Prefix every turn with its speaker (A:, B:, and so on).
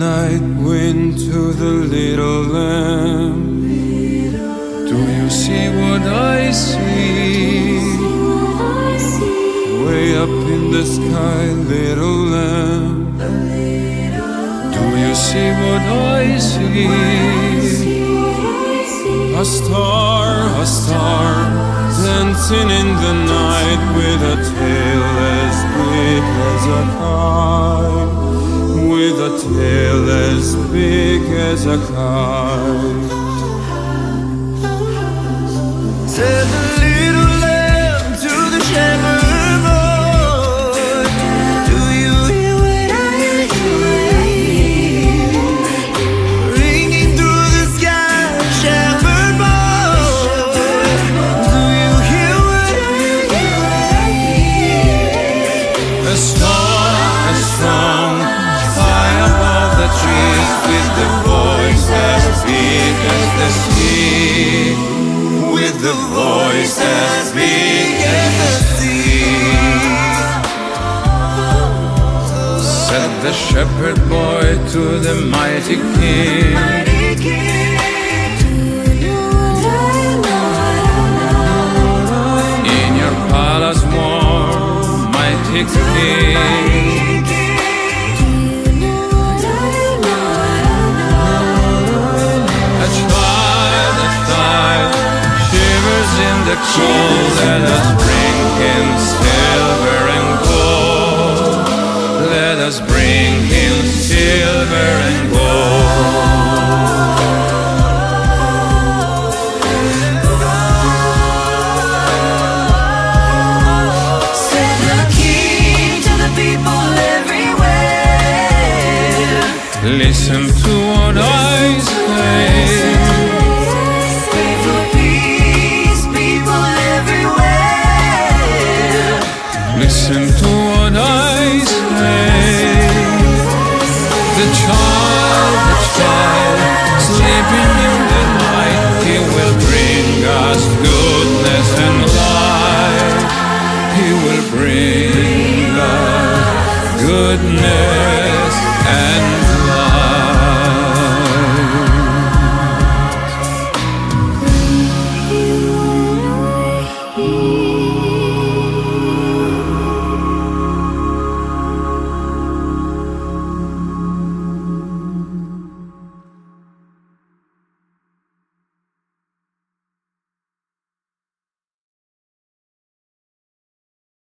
A: Night wind to the little lamb. Do you see what I see? Way up in the sky, little lamb. Do you see what I see? A star, dancing in the night with a tail as big as a kite. With a tail as big as a kite. Said the little lamb to the shepherd boy, do you hear what I hear? Ringing through the sky, shepherd boy, do you hear what I hear? A song above the trees, with the voice as big as the sea, with the voice as big as the sea. Said the shepherd boy to the mighty king, in your palace warm, mighty king. In the cold and the spring can stay.